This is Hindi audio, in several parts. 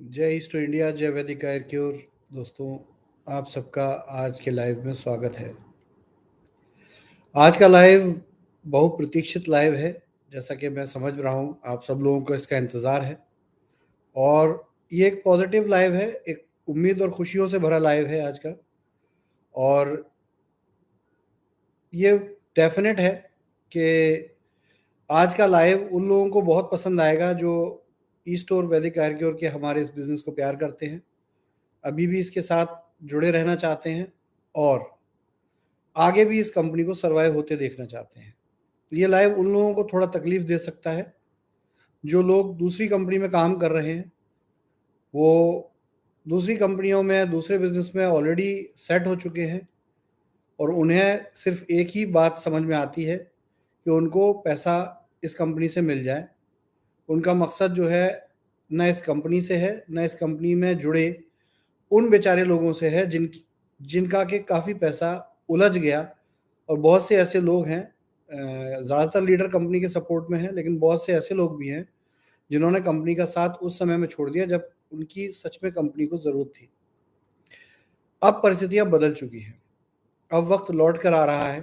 जय ईस्ट इंडिया, जय वैदिक आयुर क्योर। दोस्तों, आप सबका आज के लाइव में स्वागत है। आज का लाइव बहुप्रतीक्षित लाइव है। जैसा कि मैं समझ रहा हूँ आप सब लोगों को इसका इंतज़ार है और ये एक पॉजिटिव लाइव है, एक उम्मीद और खुशियों से भरा लाइव है आज का। और ये डेफिनेट है कि आज का लाइव उन लोगों को बहुत पसंद आएगा जो ईस्ट और वैदिक आयुर क्योर के हमारे इस बिज़नेस को प्यार करते हैं, अभी भी इसके साथ जुड़े रहना चाहते हैं और आगे भी इस कंपनी को सर्वाइव होते देखना चाहते हैं। ये लाइव उन लोगों को थोड़ा तकलीफ दे सकता है जो लोग दूसरी कंपनी में काम कर रहे हैं, वो दूसरी कंपनियों में दूसरे बिजनेस में ऑलरेडी सेट हो चुके हैं और उन्हें सिर्फ एक ही बात समझ में आती है कि उनको पैसा इस कंपनी से मिल जाए। उनका मकसद जो है न इस कंपनी से है, न इस कंपनी में जुड़े उन बेचारे लोगों से है जिनका कि काफ़ी पैसा उलझ गया। और बहुत से ऐसे लोग हैं, ज़्यादातर लीडर कंपनी के सपोर्ट में हैं, लेकिन बहुत से ऐसे लोग भी हैं जिन्होंने कंपनी का साथ उस समय में छोड़ दिया जब उनकी सच में कंपनी को ज़रूरत थी। अब परिस्थितियां बदल चुकी हैं, अब वक्त लौट कर आ रहा है।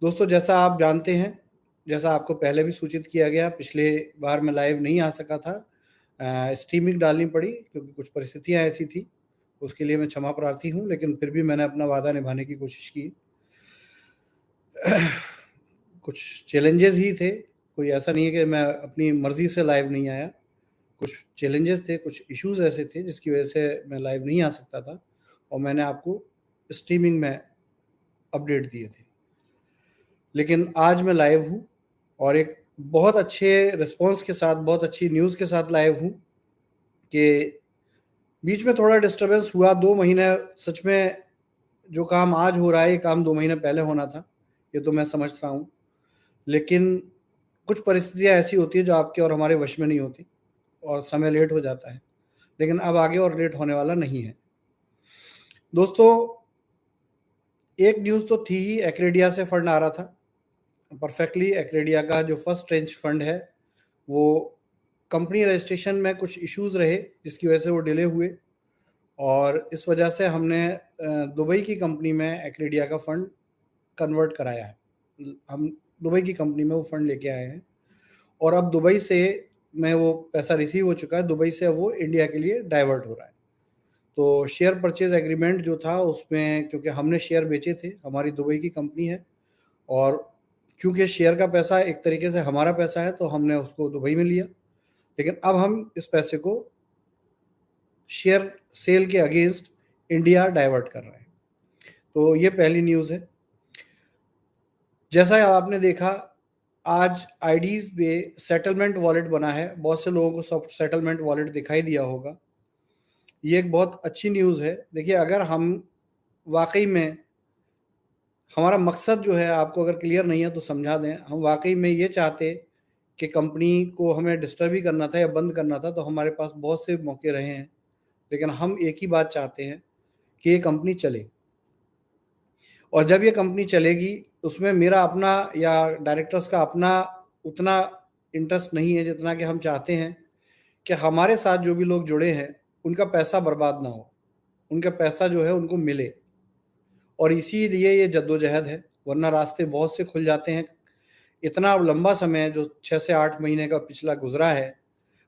दोस्तों, जैसा आप जानते हैं, जैसा आपको पहले भी सूचित किया गया, पिछले बार मैं लाइव नहीं आ सका था, स्ट्रीमिंग डालनी पड़ी क्योंकि कुछ परिस्थितियां ऐसी थी। उसके लिए मैं क्षमा प्रार्थी हूं, लेकिन फिर भी मैंने अपना वादा निभाने की कोशिश की। कुछ चैलेंजेस ही थे, कोई ऐसा नहीं है कि मैं अपनी मर्जी से लाइव नहीं आया। कुछ चैलेंजेस थे, कुछ इश्यूज ऐसे थे जिसकी वजह से मैं लाइव नहीं आ सकता था और मैंने आपको स्ट्रीमिंग में अपडेट दिए थे। लेकिन आज मैं लाइव हूँ और एक बहुत अच्छे रिस्पॉन्स के साथ, बहुत अच्छी न्यूज़ के साथ लाइव हूँ कि बीच में थोड़ा डिस्टर्बेंस हुआ। 2 महीने, सच में जो काम आज हो रहा है ये काम 2 महीने पहले होना था, ये तो मैं समझता हूँ। लेकिन कुछ परिस्थितियाँ ऐसी होती है जो आपके और हमारे वश में नहीं होती और समय लेट हो जाता है, लेकिन अब आगे और लेट होने वाला नहीं है। दोस्तों, एक न्यूज़ तो थी ही, एक्रेडिया से फंड आ रहा था परफेक्टली। एक्रेडिया का जो फर्स्ट ट्रेंच फंड है वो कंपनी रजिस्ट्रेशन में कुछ इश्यूज रहे जिसकी वजह से वो डिले हुए और इस वजह से हमने दुबई की कंपनी में एक्रेडिया का फंड कन्वर्ट कराया है। हम दुबई की कंपनी में वो फंड लेके आए हैं और अब दुबई से में वो पैसा रिसीव हो चुका है। दुबई से अब वो इंडिया के लिए डाइवर्ट हो रहा है। तो शेयर परचेज एग्रीमेंट जो था उसमें, क्योंकि हमने शेयर बेचे थे, हमारी दुबई की कंपनी है और क्योंकि शेयर का पैसा एक तरीके से हमारा पैसा है तो हमने उसको दुबई में लिया, लेकिन अब हम इस पैसे को शेयर सेल के अगेंस्ट इंडिया डाइवर्ट कर रहे हैं। तो ये पहली न्यूज़ है। जैसा आपने देखा, आज आईडीज पे सेटलमेंट वॉलेट बना है। बहुत से लोगों को सेटलमेंट वॉलेट दिखाई दिया होगा। ये एक बहुत अच्छी न्यूज़ है। देखिए, अगर हम वाकई में, हमारा मकसद जो है आपको अगर क्लियर नहीं है तो समझा दें, हम वाकई में ये चाहते कि कंपनी को हमें डिस्टर्ब ही करना था या बंद करना था तो हमारे पास बहुत से मौके रहे हैं, लेकिन हम एक ही बात चाहते हैं कि ये कंपनी चले। और जब ये कंपनी चलेगी उसमें मेरा अपना या डायरेक्टर्स का अपना उतना इंटरेस्ट नहीं है जितना कि हम चाहते हैं कि हमारे साथ जो भी लोग जुड़े हैं उनका पैसा बर्बाद ना हो, उनका पैसा जो है उनको मिले। और इसीलिए ये जद्दोजहद है, वरना रास्ते बहुत से खुल जाते हैं। इतना लंबा समय जो 6 से 8 महीने का पिछला गुजरा है,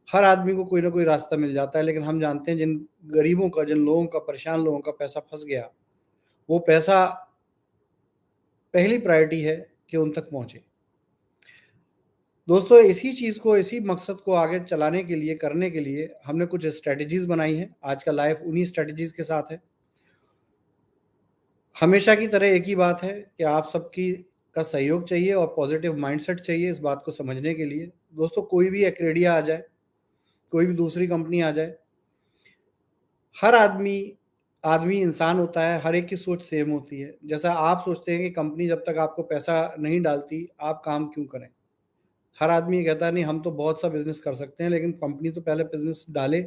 हर आदमी को कोई ना कोई रास्ता मिल जाता है, लेकिन हम जानते हैं जिन गरीबों का, जिन लोगों का, परेशान लोगों का पैसा फंस गया, वो पैसा पहली प्रायोरिटी है कि उन तक पहुंचे। दोस्तों, इसी चीज़ को, इसी मकसद को आगे चलाने के लिए, करने के लिए हमने कुछ स्ट्रेटजीज बनाई हैं। आज का लाइव उन्हीं स्ट्रेटजीज के साथ है। हमेशा की तरह एक ही बात है कि आप सबकी का सहयोग चाहिए और पॉजिटिव माइंडसेट चाहिए इस बात को समझने के लिए। दोस्तों, कोई भी एक्रेडिया आ जाए, कोई भी दूसरी कंपनी आ जाए, हर आदमी आदमी इंसान होता है, हर एक की सोच सेम होती है। जैसा आप सोचते हैं कि कंपनी जब तक आपको पैसा नहीं डालती आप काम क्यों करें, हर आदमी ये कहता है नहीं हम तो बहुत सा बिजनेस कर सकते हैं, लेकिन कंपनी तो पहले बिजनेस डाले,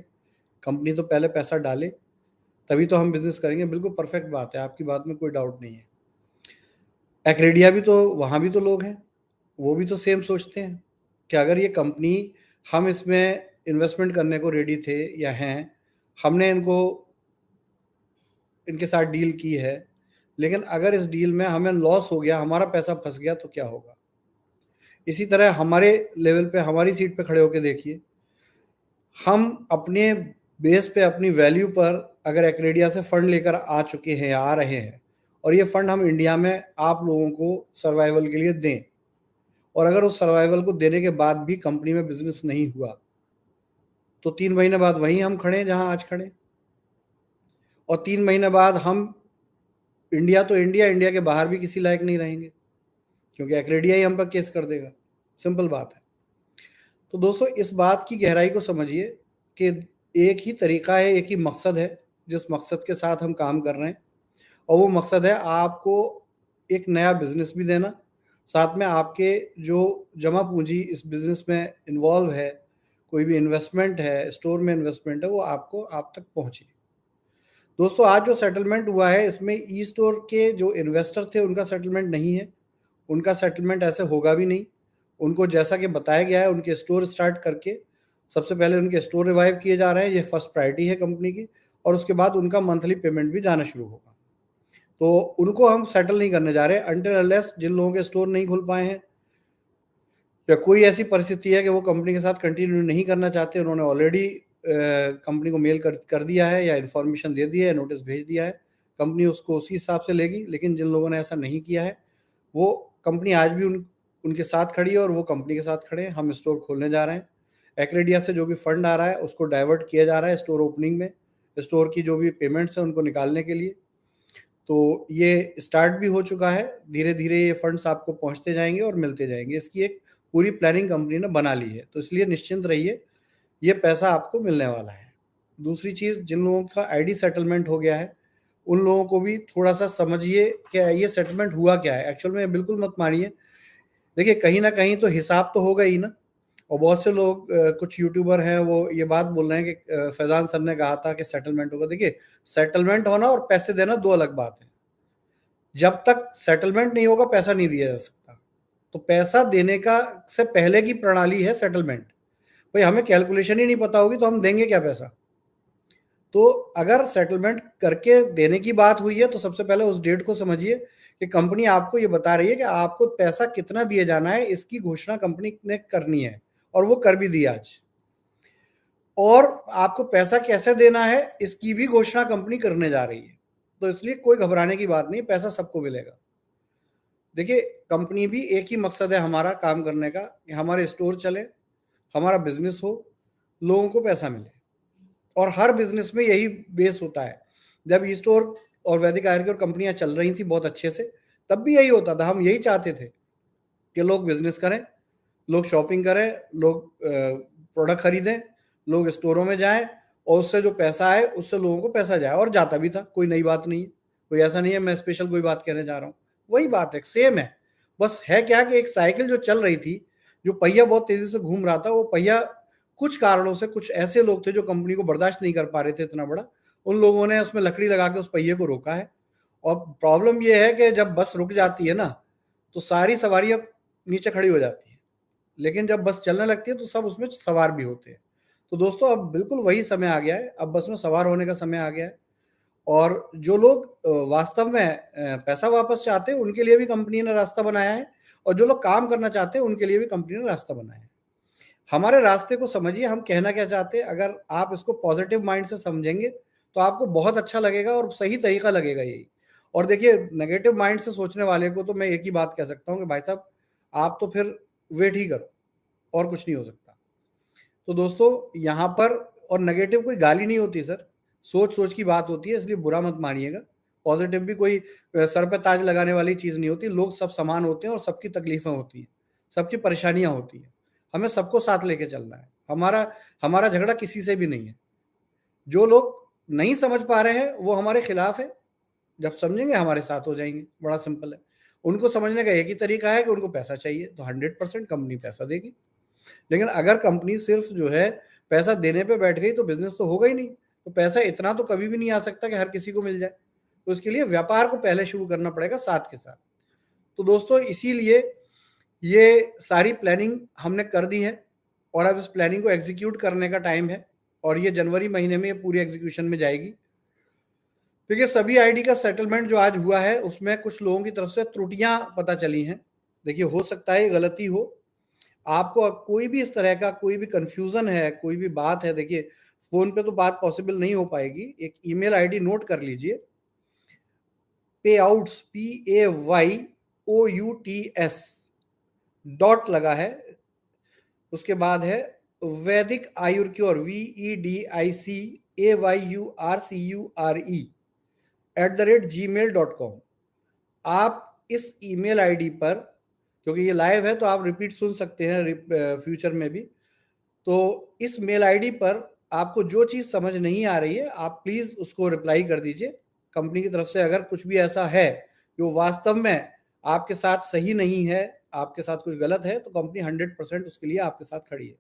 कंपनी तो पहले पैसा डाले, तभी तो हम बिजनेस करेंगे। बिल्कुल परफेक्ट बात है, आपकी बात में कोई डाउट नहीं है। एक्रेडिया भी तो, वहाँ भी तो लोग हैं, वो भी तो सेम सोचते हैं कि अगर ये कंपनी, हम इसमें इन्वेस्टमेंट करने को रेडी थे या हैं, हमने इनके साथ डील की है, लेकिन अगर इस डील में हमें लॉस हो गया, हमारा पैसा फंस गया तो क्या होगा? इसी तरह हमारे लेवल पे, हमारी सीट पे खड़े होके देखिए, हम अपने बेस पे, अपनी वैल्यू पर अगर एक्रेडिया से फंड लेकर आ चुके हैं या आ रहे हैं, और ये फंड हम इंडिया में आप लोगों को सर्वाइवल के लिए दें, और अगर उस सर्वाइवल को देने के बाद भी कंपनी में बिजनेस नहीं हुआ, तो 3 महीने बाद वहीं हम खड़े हैं जहां आज खड़े, और 3 महीने बाद हम इंडिया तो इंडिया के बाहर भी किसी लायक नहीं रहेंगे, क्योंकि एक्रेडिया ही हम पर केस कर देगा। सिंपल बात है। तो दोस्तों, इस बात की गहराई को समझिए कि एक ही तरीका है, एक ही मकसद है जिस मकसद के साथ हम काम कर रहे हैं, और वो मकसद है आपको एक नया बिजनेस भी देना, साथ में आपके जो जमा पूंजी इस बिजनेस में इन्वॉल्व है, कोई भी इन्वेस्टमेंट है, स्टोर में इन्वेस्टमेंट है, वो आपको आप तक पहुंचे। दोस्तों, आज जो सेटलमेंट हुआ है इसमें ई स्टोर के जो इन्वेस्टर थे उनका सेटलमेंट नहीं है, उनका सेटलमेंट ऐसे होगा भी नहीं। उनको जैसा कि बताया गया है, उनके स्टोर स्टार्ट करके सबसे पहले उनके स्टोर रिवाइव किए जा रहे हैं, ये फर्स्ट प्रायोरिटी है कंपनी की, और उसके बाद उनका मंथली पेमेंट भी जाना शुरू होगा। तो उनको हम सेटल नहीं करने जा रहे अनटिल अनलेस जिन लोगों के स्टोर नहीं खुल पाए हैं, या कोई ऐसी परिस्थिति है कि वो कंपनी के साथ कंटिन्यू नहीं करना चाहते, उन्होंने ऑलरेडी कंपनी को मेल कर दिया है या इन्फॉर्मेशन दे दी है, नोटिस भेज दिया है, कंपनी उसको उसी हिसाब से लेगी। लेकिन जिन लोगों ने ऐसा नहीं किया है, वो कंपनी आज भी उनके साथ खड़ी है और वो कंपनी के साथ खड़े हैं। हम स्टोर खोलने जा रहे हैं, एक्रेडिया से जो भी फंड आ रहा है उसको डाइवर्ट किया जा रहा है स्टोर ओपनिंग में, स्टोर की जो भी पेमेंट्स हैं उनको निकालने के लिए। तो ये स्टार्ट भी हो चुका है, धीरे धीरे ये फंड्स आपको पहुंचते जाएंगे और मिलते जाएंगे। इसकी एक पूरी प्लानिंग कंपनी ने बना ली है, तो इसलिए निश्चिंत रहिए, ये पैसा आपको मिलने वाला है। दूसरी चीज़, जिन लोगों का आईडी सेटलमेंट हो गया है उन लोगों को भी थोड़ा सा समझिए कि ये सेटलमेंट हुआ क्या है एक्चुअल में। बिल्कुल मत मानिए, देखिए कहीं ना कहीं तो हिसाब तो होगा ही ना। और बहुत से लोग, कुछ यूट्यूबर हैं, वो ये बात बोल रहे हैं कि फैजान सर ने कहा था कि सेटलमेंट होगा। देखिए, सेटलमेंट होना और पैसे देना दो अलग बात है। जब तक सेटलमेंट नहीं होगा पैसा नहीं दिया जा सकता। तो पैसा देने का से पहले की प्रणाली है सेटलमेंट। भाई, हमें कैलकुलेशन ही नहीं पता होगी तो हम देंगे क्या पैसा? तो अगर सेटलमेंट करके देने की बात हुई है तो सबसे पहले उस डेट को समझिए कि कंपनी आपको ये बता रही है कि आपको पैसा कितना दिए जाना है, इसकी घोषणा कंपनी ने करनी है, और वो कर भी दी आज। और आपको पैसा कैसे देना है इसकी भी घोषणा कंपनी करने जा रही है। तो इसलिए कोई घबराने की बात नहीं, पैसा सबको मिलेगा। देखिए, कंपनी भी एक ही मकसद है हमारा काम करने का कि हमारे स्टोर चले, हमारा बिजनेस हो, लोगों को पैसा मिले। और हर बिजनेस में यही बेस होता है। जब ई स्टोर और वैदिक आयुर्वेद कंपनियां चल रही थी बहुत अच्छे से, तब भी यही होता था। हम यही चाहते थे कि लोग बिजनेस करें, लोग शॉपिंग करें, लोग प्रोडक्ट खरीदें, लोग स्टोरों में जाएं, और उससे जो पैसा आए उससे लोगों को पैसा जाए, और जाता भी था। कोई नई बात नहीं है, कोई ऐसा नहीं है मैं स्पेशल कोई बात कहने जा रहा हूँ, वही बात है, सेम है। बस है क्या कि एक साइकिल जो चल रही थी, जो पहिया बहुत तेजी से घूम रहा था, वो पहिया कुछ कारणों से, कुछ ऐसे लोग थे जो कंपनी को बर्दाश्त नहीं कर पा रहे थे इतना बड़ा, उन लोगों ने उसमें लकड़ी लगा के उस पहिए को रोका है। और प्रॉब्लम ये है कि जब बस रुक जाती है ना, तो सारी सवारियां नीचे खड़ी हो जाती है, लेकिन जब बस चलने लगती है तो सब उसमें सवार भी होते हैं। तो दोस्तों, अब बिल्कुल वही समय आ गया है, अब बस में सवार होने का समय आ गया है। और जो लोग वास्तव में पैसा वापस चाहते हैं उनके लिए भी कंपनी ने रास्ता बनाया है, और जो लोग काम करना चाहते हैं उनके लिए भी कंपनी ने रास्ता बनाया है। हमारे रास्ते को समझिए, हम कहना क्या चाहते हैं। अगर आप इसको पॉजिटिव माइंड से समझेंगे तो आपको बहुत अच्छा लगेगा और सही तरीका लगेगा यही। और देखिए, नेगेटिव माइंड से सोचने वाले को तो मैं एक ही बात कह सकता हूँ कि भाई साहब, आप तो फिर वेट ही करो, और कुछ नहीं हो सकता। तो दोस्तों, यहाँ पर, और नेगेटिव कोई गाली नहीं होती सर, सोच सोच की बात होती है, इसलिए बुरा मत मानिएगा। पॉजिटिव भी कोई सर पे ताज लगाने वाली चीज़ नहीं होती। लोग सब समान होते हैं और सबकी तकलीफें होती हैं, सबकी परेशानियां होती हैं। हमें सबको साथ लेके चलना है। हमारा हमारा झगड़ा किसी से भी नहीं है। जो लोग नहीं समझ पा रहे हैं वो हमारे खिलाफ है, जब समझेंगे हमारे साथ हो जाएंगे। बड़ा सिंपल है। उनको समझने का एक ही तरीका है कि उनको पैसा चाहिए, तो 100% कंपनी पैसा देगी। लेकिन अगर कंपनी सिर्फ जो है पैसा देने पे बैठ गई तो बिजनेस तो होगा ही नहीं। तो पैसा इतना तो कभी भी नहीं आ सकता कि हर किसी को मिल जाए। तो इसके लिए व्यापार को पहले शुरू करना पड़ेगा साथ के साथ। तो दोस्तों, इसीलिए ये सारी प्लानिंग हमने कर दी है, और अब इस प्लानिंग को एग्जीक्यूट करने का टाइम है, और ये जनवरी महीने में ये पूरी एग्जीक्यूशन में जाएगी। देखिए, सभी आईडी का सेटलमेंट जो आज हुआ है उसमें कुछ लोगों की तरफ से त्रुटियां पता चली हैं। देखिए, हो सकता है गलती हो, आपको कोई भी इस तरह का कोई भी कंफ्यूजन है, कोई भी बात है, देखिए फोन पे तो बात पॉसिबल नहीं हो पाएगी। एक ईमेल आईडी नोट कर लीजिए, पेआउट्स PAYOUTS डॉट लगा है, उसके बाद है वैदिक आयुर्क्योर VEDICAYURCURE@gmail.com। आप इस ईमेल आईडी पर, क्योंकि ये लाइव है तो आप रिपीट सुन सकते हैं फ्यूचर में भी, तो इस मेल आईडी पर आपको जो चीज़ समझ नहीं आ रही है आप प्लीज़ उसको रिप्लाई कर दीजिए। कंपनी की तरफ से अगर कुछ भी ऐसा है जो वास्तव में आपके साथ सही नहीं है, आपके साथ कुछ गलत है, तो कंपनी 100% उसके लिए आपके साथ खड़ी है।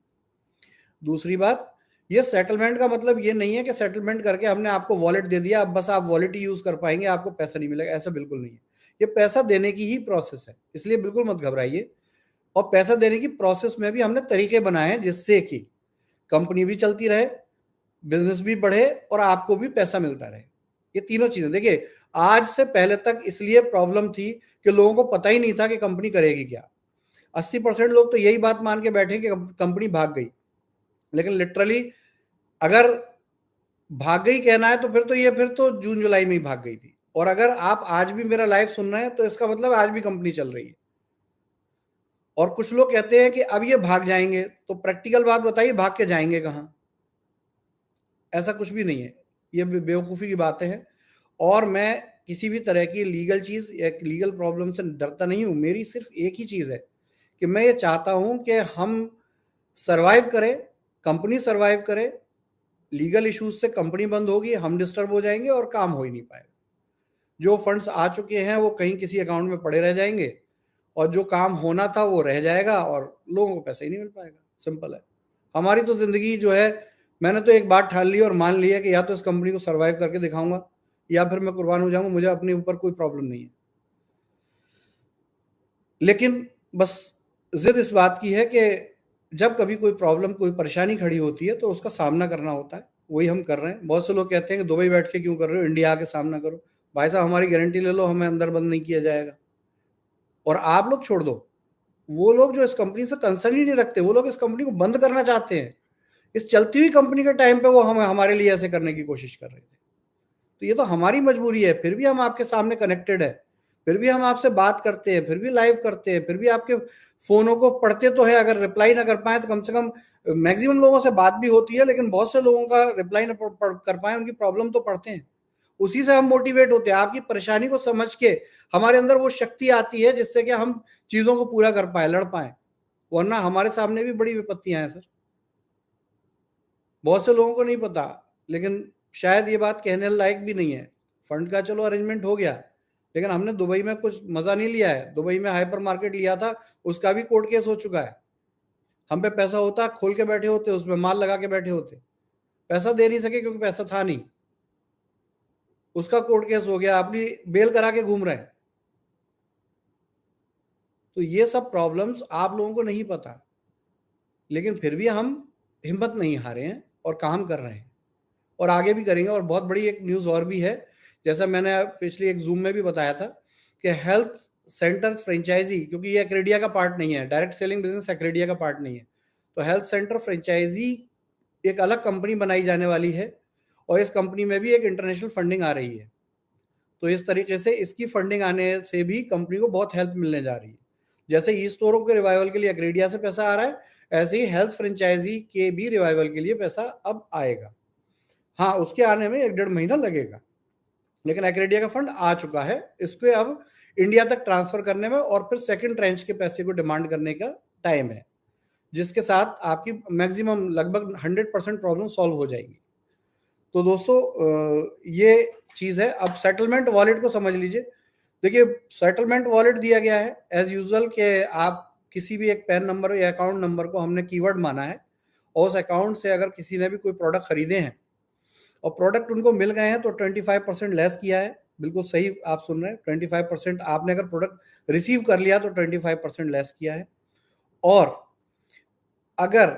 दूसरी बात, ये सेटलमेंट का मतलब ये नहीं है कि सेटलमेंट करके हमने आपको वॉलेट दे दिया, अब बस आप वॉलेट ही यूज़ कर पाएंगे, आपको पैसा नहीं मिलेगा, ऐसा बिल्कुल नहीं है। ये पैसा देने की ही प्रोसेस है, इसलिए बिल्कुल मत घबराइए। और पैसा देने की प्रोसेस में भी हमने तरीके बनाए हैं जिससे कि कंपनी भी चलती रहे, बिजनेस भी बढ़े और आपको भी पैसा मिलता रहे। ये तीनों चीजें, देखिए आज से पहले तक इसलिए प्रॉब्लम थी कि लोगों को पता ही नहीं था कि कंपनी करेगी क्या। 80% लोग तो यही बात मान के बैठे कि कंपनी भाग गई, लेकिन लिटरली अगर भाग गई कहना है तो फिर तो जून जुलाई में ही भाग गई थी। और अगर आप आज भी मेरा लाइव सुन रहे हैं तो इसका मतलब आज भी कंपनी चल रही है। और कुछ लोग कहते हैं कि अब ये भाग जाएंगे, तो प्रैक्टिकल बात बताइए, भाग के जाएंगे कहां? ऐसा कुछ भी नहीं है, ये बेवकूफ़ी की बातें हैं। और मैं किसी भी तरह की लीगल चीज़ या लीगल प्रॉब्लम से डरता नहीं हूँ। मेरी सिर्फ एक ही चीज़ है कि मैं ये चाहता हूँ कि हम सर्वाइव करें, कंपनी सर्वाइव करे। लीगल इश्यूज से कंपनी बंद होगी, हम डिस्टर्ब हो जाएंगे और काम हो ही नहीं पाएगा। जो फंड्स आ चुके हैं वो कहीं किसी अकाउंट में पड़े रह जाएंगे, और जो काम होना था वो रह जाएगा और लोगों को पैसा ही नहीं मिल पाएगा। सिंपल है। हमारी तो जिंदगी जो है, मैंने तो एक बात ठान ली और मान लिया कि या तो इस कंपनी को सर्वाइव करके दिखाऊंगा या फिर मैं कुर्बान हो जाऊंगा। मुझे अपने ऊपर कोई प्रॉब्लम नहीं है, लेकिन बस जिद इस बात की है कि जब कभी कोई प्रॉब्लम, कोई परेशानी खड़ी होती है तो उसका सामना करना होता है। वही हम कर रहे हैं। बहुत से लोग कहते हैं कि दुबई बैठ के क्यों कर रहे हो, इंडिया आके सामना करो। भाई साहब, हमारी गारंटी ले लो, हमें अंदर बंद नहीं किया जाएगा। और आप लोग छोड़ दो, वो लोग जो इस कंपनी से कंसर्न ही नहीं रखते, वो लोग इस कंपनी को बंद करना चाहते हैं। इस चलती हुई कंपनी के टाइम पे वो हमारे लिए ऐसे करने की कोशिश कर रहे थे। तो ये तो हमारी मजबूरी है, फिर भी हम आपके सामने कनेक्टेड है, फिर भी हम आपसे बात करते हैं, फिर भी लाइव करते हैं, फिर भी आपके फोनों को पढ़ते तो है। अगर रिप्लाई ना कर पाए तो कम से कम, मैक्सिमम लोगों से बात भी होती है लेकिन बहुत से लोगों का रिप्लाई ना कर पाए, उनकी प्रॉब्लम तो पढ़ते हैं। उसी से हम मोटिवेट होते हैं। आपकी परेशानी को समझ के हमारे अंदर वो शक्ति आती है जिससे कि हम चीजों को पूरा कर पाए, लड़ पाए। वरना हमारे सामने भी बड़ी विपत्तियां हैं सर। बहुत से लोगों को नहीं पता, लेकिन शायद ये बात कहने लायक भी नहीं है। फंड का चलो अरेंजमेंट हो गया, लेकिन हमने दुबई में कुछ मजा नहीं लिया है। दुबई में हाइपर मार्केट लिया था, उसका भी कोर्ट केस हो चुका है। हम पे पैसा होता, खोल के बैठे होते, उसमें माल लगा के बैठे होते, पैसा दे नहीं सके क्योंकि पैसा था नहीं, उसका कोर्ट केस हो गया, अपनी बेल करा के घूम रहे हैं। तो ये सब प्रॉब्लम्स आप लोगों को नहीं पता, लेकिन फिर भी हम हिम्मत नहीं हारे हैं और काम कर रहे हैं और आगे भी करेंगे। और बहुत बड़ी एक न्यूज़ और भी है, जैसा मैंने पिछली एक जूम में भी बताया था कि हेल्थ सेंटर फ्रेंचाइजी, क्योंकि ये एक्रेडिया का पार्ट नहीं है, डायरेक्ट सेलिंग बिजनेस एक्रेडिया का पार्ट नहीं है, तो हेल्थ सेंटर फ्रेंचाइजी एक अलग कंपनी बनाई जाने वाली है और इस कंपनी में भी एक इंटरनेशनल फंडिंग आ रही है। तो इस तरीके से इसकी फंडिंग आने से भी कंपनी को बहुत हेल्प मिलने जा रही है। जैसे ई स्टोरों के रिवाइवल के लिए एक्रेडिया से पैसा आ रहा है, ऐसे ही हेल्थ फ्रेंचाइजी के भी रिवाइवल के लिए पैसा अब आएगा। हाँ, उसके आने में 1-1.5 महीना लगेगा, लेकिन एक्रेडिया का फंड आ चुका है। इसको अब इंडिया तक ट्रांसफर करने में और फिर सेकंड ट्रेंच के पैसे को डिमांड करने का टाइम है, जिसके साथ आपकी मैक्सिमम लगभग 100% प्रॉब्लम सॉल्व हो जाएगी। तो दोस्तों, ये चीज़ है। अब सेटलमेंट वॉलेट को समझ लीजिए। देखिए, सेटलमेंट वॉलेट दिया गया है एज यूजुअल कि आप किसी भी एक पैन नंबर या अकाउंट नंबर को हमने कीवर्ड माना है, और उस अकाउंट से अगर किसी ने भी कोई प्रोडक्ट खरीदे हैं और प्रोडक्ट उनको मिल गए हैं तो 25% लेस किया है। बिल्कुल सही आप सुन रहे हैं, 25%। आपने अगर प्रोडक्ट रिसीव कर लिया तो 25% लेस किया है। और अगर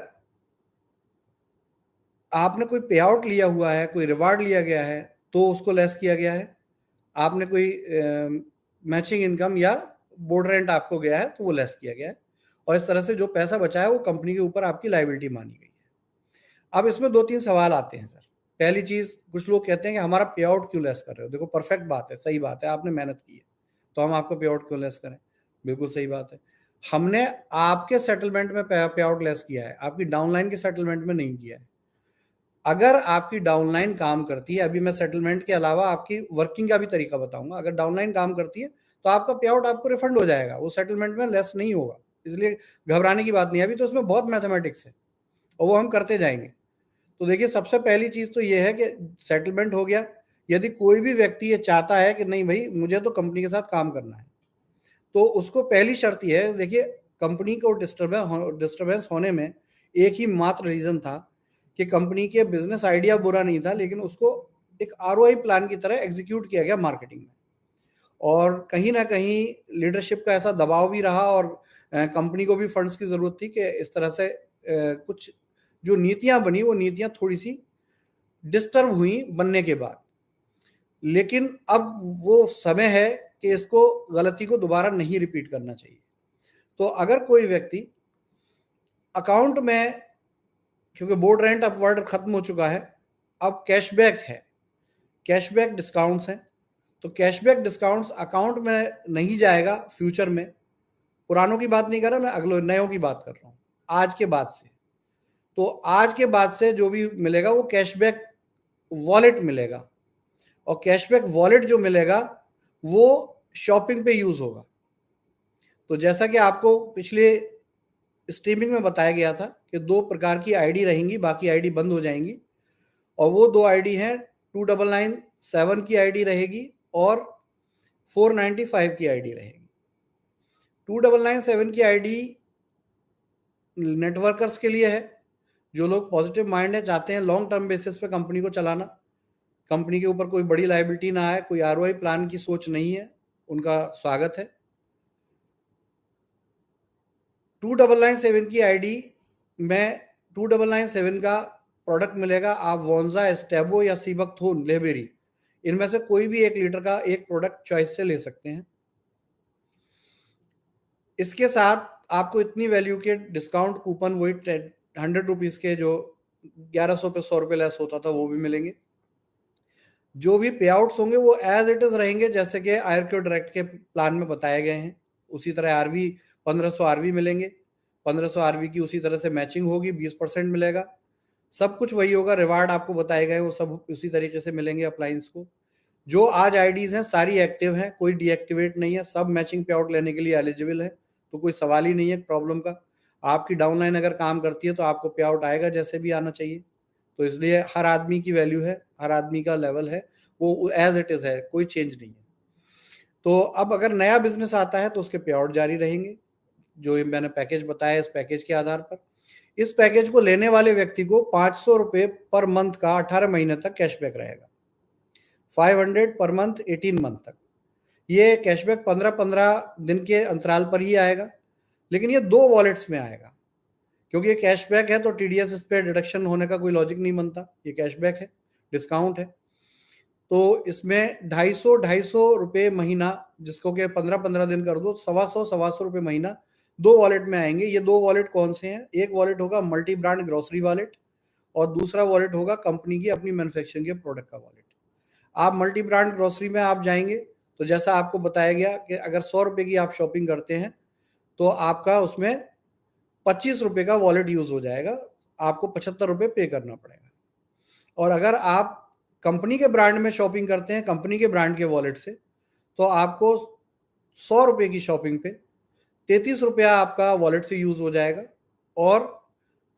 आपने कोई पे आउट लिया हुआ है, कोई रिवार्ड लिया गया है तो उसको लेस किया गया है, आपने कोई मैचिंग इनकम या बोर्ड रेंट आपको गया है तो वो लेस किया गया है, और इस तरह से जो पैसा बचा है वो कंपनी के ऊपर आपकी लायबिलिटी मानी गई है। अब इसमें 2-3 सवाल आते हैं सर। पहली चीज़, कुछ लोग कहते हैं कि हमारा पे आउट क्यों लेस कर रहे हो? देखो परफेक्ट बात है, सही बात है, आपने मेहनत की है, तो हम आपको पे आउट क्यों लेस करें? बिल्कुल सही बात है। हमने आपके सेटलमेंट में पे आउट लेस किया है, आपकी डाउनलाइन के सेटलमेंट में नहीं किया है। अगर आपकी डाउनलाइन काम करती है, अभी मैं सेटलमेंट के अलावा आपकी वर्किंग का भी तरीका बताऊंगा, अगर डाउनलाइन काम करती है तो आपका पे आउट आपको रिफंड हो जाएगा, वो सेटलमेंट में लेस नहीं होगा, इसलिए घबराने की बात नहीं है। अभी तो उसमें बहुत मैथमेटिक्स है और वो हम करते जाएंगे। तो देखिए, सबसे पहली चीज तो ये है कि सेटलमेंट हो गया। यदि कोई भी व्यक्ति ये चाहता है कि नहीं भाई मुझे तो कंपनी के साथ काम करना है, तो उसको पहली शर्त ये है, देखिए कंपनी को डिस्टर्बेंस होने में एक ही मात्र रीजन था कि कंपनी के बिजनेस आइडिया बुरा नहीं था, लेकिन उसको एक आरओआई प्लान की तरह एग्जीक्यूट किया गया मार्केटिंग में, और कहीं ना कहीं लीडरशिप का ऐसा दबाव भी रहा, और कंपनी को भी फंड्स की जरूरत थी कि इस तरह से कुछ जो नीतियां बनी वो नीतियां थोड़ी सी डिस्टर्ब हुई बनने के बाद। लेकिन अब वो समय है कि इसको गलती को दोबारा नहीं रिपीट करना चाहिए। तो अगर कोई व्यक्ति अकाउंट में, क्योंकि बोर्ड रेंट अब वर्ड खत्म हो चुका है, अब कैशबैक है, कैशबैक डिस्काउंट्स हैं, तो कैशबैक डिस्काउंट्स अकाउंट में नहीं जाएगा फ्यूचर में। पुरानों की बात नहीं कर रहा मैं, अगले नयों की बात कर रहा हूँ, आज के बाद से। तो आज के बाद से जो भी मिलेगा वो कैशबैक वॉलेट मिलेगा, और कैशबैक वॉलेट जो मिलेगा वो शॉपिंग पे यूज होगा। तो जैसा कि आपको पिछले स्ट्रीमिंग में बताया गया था कि 2 प्रकार की आईडी रहेंगी, बाकी आईडी बंद हो जाएंगी, और वो 2 आईडी हैं, 2997 की आईडी रहेगी और 495 की आईडी रहेगी। 2997 की आईडी नेटवर्कर्स के लिए है, जो लोग पॉजिटिव माइंड है, चाहते हैं लॉन्ग टर्म बेसिस पे कंपनी को चलाना, कंपनी के ऊपर कोई बड़ी लायबिलिटी ना आए, कोई आरओआई प्लान की सोच नहीं है, उनका स्वागत है। 2997 की आईडी में 2997 का प्रोडक्ट मिलेगा, आप वॉन्जा, एस्टेबो या सीबकथोन, लेबेरी, इनमें से कोई भी 1 लीटर का एक प्रोडक्ट चॉइस से ले सकते हैं। इसके साथ आपको इतनी वैल्यू के डिस्काउंट कूपन, वही 100 रुपीज के जो 1100 पे 100 रुपये लेस होता था, वो भी मिलेंगे। जो भी पे आउट्स होंगे वो एज इट इज रहेंगे, जैसे कि आयरक्यू डायरेक्ट के प्लान में बताए गए हैं। उसी तरह आरवी 1500 आरवी मिलेंगे, 1500 आरवी की उसी तरह से मैचिंग होगी, 20% मिलेगा, सब कुछ वही होगा। रिवार्ड आपको बताए गए वो सब उसी तरीके से मिलेंगे अप्लायंस को। जो आज आईडीज हैं सारी एक्टिव हैं, कोई डीएक्टिवेट नहीं है, सब मैचिंग पे आउट लेने के लिए एलिजिबल है, तो कोई सवाल ही नहीं है प्रॉब्लम का। आपकी डाउनलाइन अगर काम करती है तो आपको पे आउट आएगा, जैसे भी आना चाहिए। तो इसलिए हर आदमी की वैल्यू है, हर आदमी का लेवल है, वो एज इट इज है, कोई चेंज नहीं है। तो अब अगर नया बिजनेस आता है तो उसके पे आउट जारी रहेंगे, जो मैंने पैकेज बताया इस पैकेज के आधार पर। इस पैकेज को लेने वाले व्यक्ति को 500 रुपये पर मंथ का 18 महीने तक कैशबैक रहेगा, 500 पर मंथ 18 मंथ तक। ये कैशबैक 15-15 दिन के अंतराल पर ही आएगा, लेकिन ये 2 वॉलेट्स में आएगा, क्योंकि ये कैशबैक है तो टीडीएस इस पे डिडक्शन होने का कोई लॉजिक नहीं बनता, ये कैशबैक है, डिस्काउंट है। तो इसमें 250 रुपये महीना, जिसको कि 15-15 दिन कर दो, 125 रुपये महीना 2 वॉलेट में आएंगे। ये 2 वॉलेट कौन से हैं? एक वॉलेट होगा मल्टी ब्रांड ग्रोसरी वॉलेट, और दूसरा वॉलेट होगा कंपनी की अपनी मैन्युफैक्चरिंग के प्रोडक्ट का वॉलेट। आप मल्टी ब्रांड ग्रोसरी में आप जाएंगे तो जैसा आपको बताया गया कि अगर 100 रुपये की आप शॉपिंग करते हैं तो आपका उसमें 25 रुपये का वॉलेट यूज हो जाएगा, आपको 75 रुपये पे करना पड़ेगा। और अगर आप कंपनी के ब्रांड में शॉपिंग करते हैं कंपनी के ब्रांड के वॉलेट से, तो आपको 100 रुपये की शॉपिंग पे 33 रुपया आपका वॉलेट से यूज हो जाएगा, और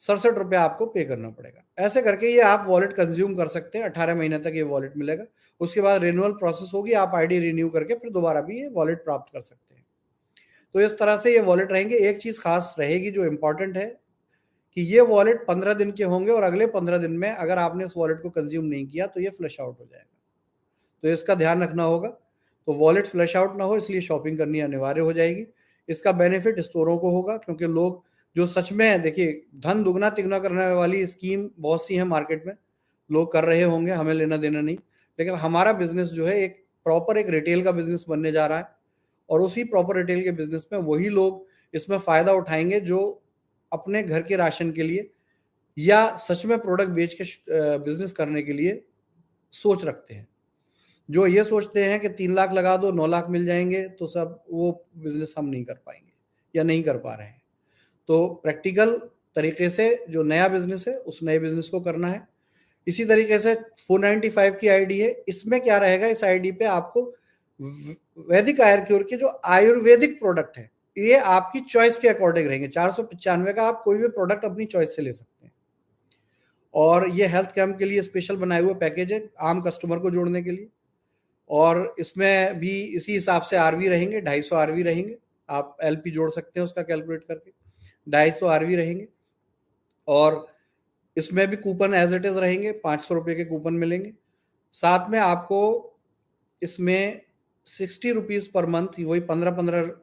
67 रुपया आपको पे करना पड़ेगा। ऐसे करके ये आप वॉलेट कंज्यूम कर सकते हैं, 18 महीने तक ये वॉलेट मिलेगा। उसके बाद रिन्यूअल प्रोसेस होगी, आप आईडी रिन्यू करके फिर दोबारा भी ये वॉलेट प्राप्त कर सकते हैं। तो इस तरह से ये वॉलेट रहेंगे। एक चीज खास रहेगी जो इंपॉर्टेंट है कि ये वॉलेट 15 दिन के होंगे, और अगले 15 दिन में अगर आपने इस वॉलेट को कंज्यूम नहीं किया तो ये फ्लश आउट हो जाएगा, तो इसका ध्यान रखना होगा। तो वॉलेट फ्लश आउट ना हो इसलिए शॉपिंग करनी अनिवार्य हो जाएगी। इसका बेनिफिट स्टोरों को होगा, क्योंकि लोग जो सच में देखिए धन दुगना तिगुना करने वाली स्कीम बहुत सी है मार्केट में, लोग कर रहे होंगे, हमें लेना देना नहीं, लेकिन हमारा बिजनेस जो है एक प्रॉपर एक रिटेल का बिजनेस बनने जा रहा है और उसी प्रॉपर रिटेल के बिजनेस में वही लोग इसमें फायदा उठाएंगे जो अपने घर के राशन के लिए या सच में प्रोडक्ट बेच के बिजनेस करने के लिए सोच रखते हैं। जो ये सोचते हैं कि 3 लाख लगा दो 9 लाख मिल जाएंगे, तो सब वो बिजनेस हम नहीं कर पाएंगे या नहीं कर पा रहे हैं। तो प्रैक्टिकल तरीके से जो नया बिजनेस है उस नए बिजनेस को करना है। इसी तरीके से 495 की आईडी है, इसमें क्या रहेगा, इस आईडी पे आपको वैदिक आयुर्क्योर के जो आयुर्वेदिक प्रोडक्ट है ये आपकी चॉइस के अकॉर्डिंग रहेंगे। 495 का आप कोई भी प्रोडक्ट अपनी चॉइस से ले सकते हैं। और ये हेल्थ कैंप के लिए स्पेशल बनाए हुए पैकेज है आम कस्टमर को जोड़ने के लिए। और इसमें भी इसी हिसाब से आरवी रहेंगे, 250 आरवी रहेंगे, आप एलपी जोड़ सकते हैं उसका कैलकुलेट करके, 250 आरवी रहेंगे। और इसमें भी कूपन एज इट इज रहेंगे, 500 रुपये के कूपन मिलेंगे। साथ में आपको इसमें 60 रुपीज पर मंथ, वही 15-15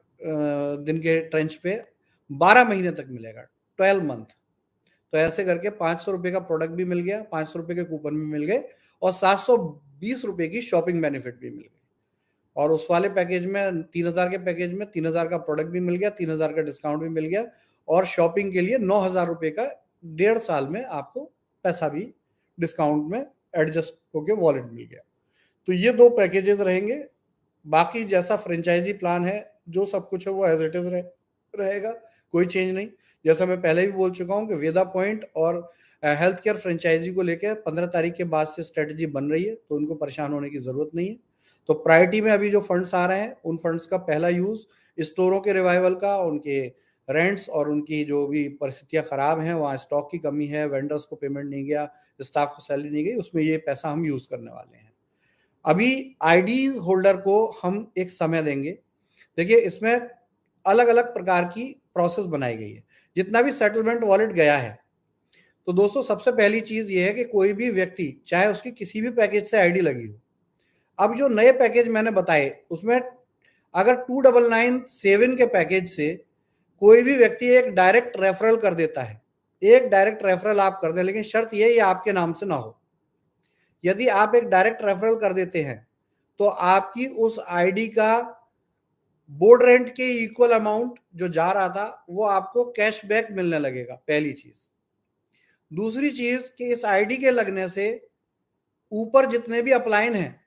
दिन के ट्रेंच पे 12 महीने तक मिलेगा, 12 मंथ। तो ऐसे करके 500 रुपये का प्रोडक्ट भी मिल गया, 500 रुपये के कूपन भी मिल गए और 720 रुपये की शॉपिंग बेनिफिट भी मिल गई। और उस वाले पैकेज में 3000 के पैकेज में 3000 का प्रोडक्ट भी मिल गया, 3000 का डिस्काउंट भी मिल गया और शॉपिंग के लिए 9000 रुपये का 1.5 साल में आपको पैसा भी डिस्काउंट में एडजस्ट होके वॉलेट मिल गया। तो ये 2 पैकेजेस रहेंगे। बाकी जैसा फ्रेंचाइजी प्लान है जो सब कुछ है वो एज इट इज रहेगा, कोई चेंज नहीं। जैसा मैं पहले भी बोल चुका हूँ कि वेदा पॉइंट और हेल्थ केयर फ्रेंचाइजी को लेकर 15 तारीख के बाद से स्ट्रेटजी बन रही है, तो उनको परेशान होने की जरूरत नहीं है। तो प्रायोरिटी में अभी जो फंड्स आ रहे हैं उन फंड्स का पहला यूज स्टोरों के रिवाइवल का, उनके रेंट्स और उनकी जो भी परिस्थितियां खराब हैं, वहाँ स्टॉक की कमी है, वेंडर्स को पेमेंट नहीं गया, स्टाफ को सैलरी नहीं गई, उसमें ये पैसा हम यूज करने वाले हैं। अभी आईडीज होल्डर को हम एक समय देंगे। देखिए इसमें अलग अलग प्रकार की प्रोसेस बनाई गई है। जितना भी सेटलमेंट वॉलेट गया है, तो दोस्तों सबसे पहली चीज ये है कि कोई भी व्यक्ति चाहे उसकी किसी भी पैकेज से आईडी लगी हो, अब जो नए पैकेज मैंने बताए उसमें अगर 2997 के पैकेज से कोई भी व्यक्ति एक डायरेक्ट रेफरल कर देता है, एक डायरेक्ट रेफरल आप कर दें, लेकिन शर्त ये आपके नाम से ना हो। यदि आप एक डायरेक्ट रेफरल कर देते हैं तो आपकी उस आईडी का बोर्ड रेंट के इक्वल अमाउंट जो जा रहा था वो आपको कैशबैक मिलने लगेगा, पहली चीज। दूसरी चीज कि इस आईडी के लगने से ऊपर जितने भी अपलाइन हैं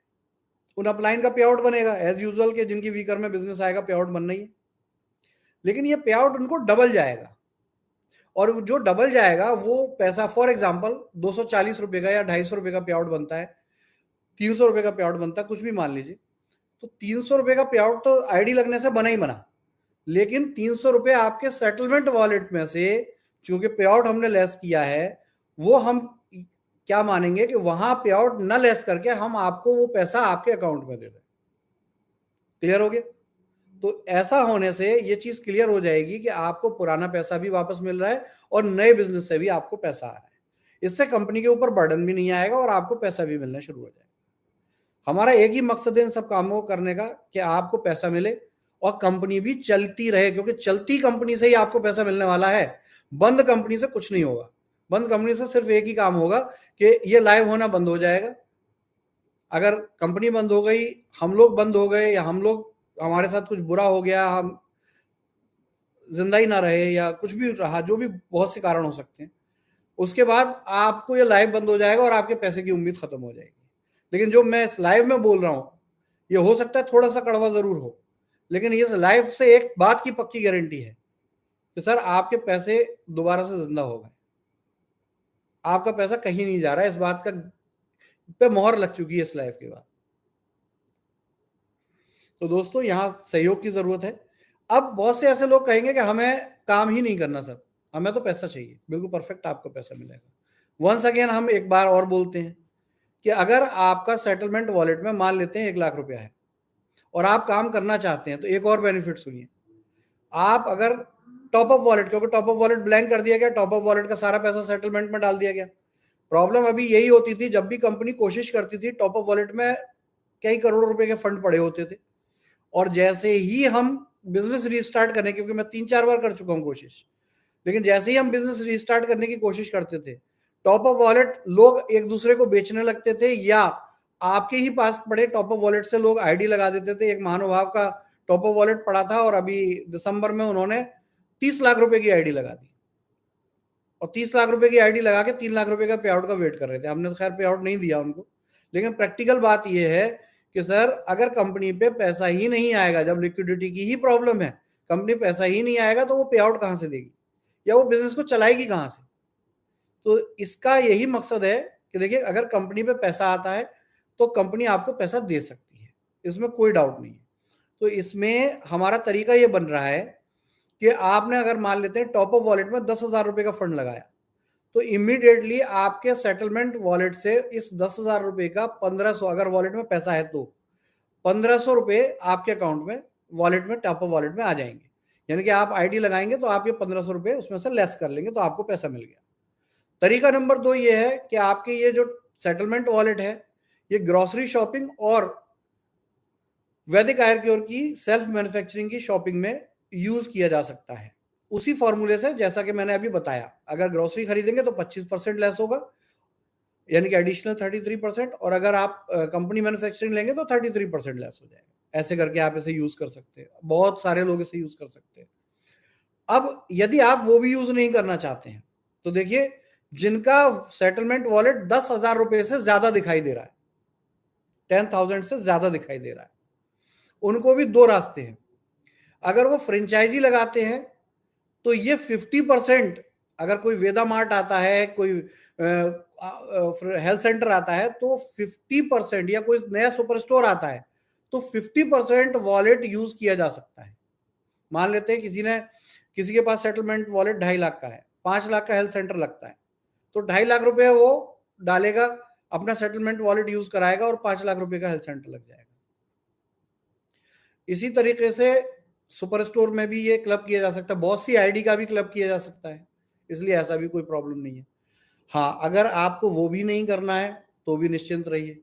उन अपलाइन का पे आउट बनेगा एज यूजुअल के, जिनकी वीकर में बिजनेस आएगा पे आउट बनना ही है, लेकिन ये पे आउट उनको डबल जाएगा। और जो डबल जाएगा वो पैसा फॉर एग्जांपल 240 रुपए का या 250 रुपए का पे आउट बनता है, 300 रुपए का पे आउट बनता है, कुछ भी मान लीजिए, तो 300 रुपए का पे आउट तो आईडी लगने से बना ही बना, लेकिन 300 रुपए आपके सेटलमेंट वॉलेट में से चूंकि पे आउट हमने लेस किया है, वो हम क्या मानेंगे कि वहां पे आउट न लेस करके हम आपको वो पैसा आपके अकाउंट में दे दें। क्लियर हो गया? तो ऐसा होने से ये चीज क्लियर हो जाएगी कि आपको पुराना पैसा भी वापस मिल रहा है और नए बिजनेस से भी आपको पैसा आ रहा है। इससे कंपनी के ऊपर बर्डन भी नहीं आएगा और आपको पैसा भी मिलना शुरू हो जाएगा। हमारा एक ही मकसद है इन सब कामों को करने का कि आपको पैसा मिले और कंपनी भी चलती रहे, क्योंकि चलती कंपनी से ही आपको पैसा मिलने वाला है। बंद कंपनी से कुछ नहीं होगा। बंद कंपनी से सिर्फ एक ही काम होगा कि ये लाइव होना बंद हो जाएगा। अगर कंपनी बंद हो गई, हम लोग बंद हो गए या हमारे साथ कुछ बुरा हो गया, हम जिंदा ही ना रहे या कुछ भी रहा, जो भी बहुत से कारण हो सकते हैं, उसके बाद आपको ये लाइव बंद हो जाएगा और आपके पैसे की उम्मीद खत्म हो जाएगी। लेकिन जो मैं इस लाइव में बोल रहा हूं ये हो सकता है थोड़ा सा कड़वा जरूर हो, लेकिन ये लाइव से एक बात की पक्की गारंटी है कि सर आपके पैसे दोबारा से जिंदा हो गए, आपका पैसा कहीं नहीं जा रहा है। इस बात का पे मोहर लग चुकी है इस लाइव के बाद। तो दोस्तों यहां सहयोग की जरूरत है। अब बहुत से ऐसे लोग कहेंगे कि हमें काम ही नहीं करना सर, हमें तो पैसा चाहिए। बिल्कुल परफेक्ट, आपको पैसा मिलेगा। वंस अगेन हम एक बार और बोलते हैं कि अगर आपका सेटलमेंट वॉलेट में मान लेते हैं 1 लाख रुपया है और आप काम करना चाहते हैं, तो एक और बेनिफिट सुनिए। आप अगर टॉप अप वॉलेट, क्योंकि टॉप अप वॉलेट ब्लैंक कर दिया गया, टॉप अप वॉलेट का सारा पैसा सेटलमेंट में डाल दिया गया। प्रॉब्लम अभी यही होती थी, जब भी कंपनी कोशिश करती थी, टॉप अप वॉलेट में कई करोड़ों रुपए के फंड पड़े होते थे और जैसे ही हम बिजनेस रीस्टार्ट करने, क्योंकि मैं 3-4 बार कर चुका हूं कोशिश, लेकिन जैसे ही हम बिजनेस रिस्टार्ट करने की कोशिश करते थे, टॉप ऑफ वॉलेट लोग एक दूसरे को बेचने लगते थे, या आपके ही पास पड़े टॉप ऑफ वॉलेट से लोग आईडी लगा देते थे। एक महानुभाव का टॉप ऑफ वॉलेट पड़ा था और अभी दिसंबर में उन्होंने 30 लाख रुपए की आईडी लगा दी, और 30 लाख रुपए की आईडी लगा के 3 लाख रुपए का पे आउट का वेट कर रहे थे। हमने तो खैर पे आउट नहीं दिया उनको, लेकिन प्रैक्टिकल बात यह है कि सर अगर कंपनी पे पैसा ही नहीं आएगा, जब लिक्विडिटी की ही प्रॉब्लम है, कंपनी पैसा ही नहीं आएगा तो वो पे आउट कहां से देगी, या वो बिजनेस को चलाएगी कहां से। तो इसका यही मकसद है कि देखिए, अगर कंपनी पे पैसा आता है तो कंपनी आपको पैसा दे सकती है, इसमें कोई डाउट नहीं है। तो इसमें हमारा तरीका ये बन रहा है कि आपने अगर मान लेते हैं टॉप ऑफ वॉलेट में 10,000 रुपए का फंड लगाया, तो इमीडिएटली आपके सेटलमेंट वॉलेट से इस 10,000 रुपए का 1500, अगर वॉलेट में पैसा है तो 1500 रुपए आपके अकाउंट में, वॉलेट में, टॉप ऑफ वॉलेट में आ जाएंगे। यानी कि आप आईडी लगाएंगे तो आप ये 1500 रुपए उसमें से लेस कर लेंगे, तो आपको पैसा मिल गया। तरीका नंबर 2 ये है कि आपके ये जो सेटलमेंट वॉलेट है, ये ग्रोसरी शॉपिंग और वैदिक आयुर्वेद की सेल्फ मैन्युफैक्चरिंग की शॉपिंग में यूज किया जा सकता है। उसी फॉर्मूले से, जैसा कि मैंने अभी बताया, अगर ग्रोसरी खरीदेंगे तो 25% लेस होगा, यानी कि एडिशनल 33%, और अगर आप कंपनी मैन्युफैक्चरिंग लेंगे तो 33% लेस हो जाएगा। ऐसे करके आप इसे यूज कर सकते हैं, बहुत सारे लोग इसे यूज कर सकते हैं। अब यदि आप वो भी यूज नहीं करना चाहते हैं, तो देखिए, जिनका सेटलमेंट वॉलेट 10,000 रुपए से ज्यादा दिखाई दे रहा है, 10,000 से ज्यादा दिखाई दे रहा है, उनको भी 2 रास्ते हैं। अगर वो फ्रेंचाइजी लगाते हैं तो ये 50%, अगर कोई वेदा मार्ट आता है, कोई हेल्थ सेंटर आता है, तो 50%, या कोई नया सुपर स्टोर आता है तो 50% वॉलेट यूज किया जा सकता है। मान लेते हैं किसी के पास सेटलमेंट वॉलेट 2.5 लाख का है, 5 लाख का हेल्थ सेंटर लगता है, तो 2.5 लाख रुपए वो डालेगा, अपना सेटलमेंट वॉलेट यूज कराएगा और 5 लाख रुपए का हेल्थ सेंटर लग जाएगा। इसी तरीके से सुपर स्टोर में भी ये क्लब किया जा सकता है, बहुत सी आईडी का भी क्लब किया जा सकता है, इसलिए ऐसा भी कोई प्रॉब्लम नहीं है। हाँ, अगर आपको वो भी नहीं करना है तो भी निश्चिंत रहिए।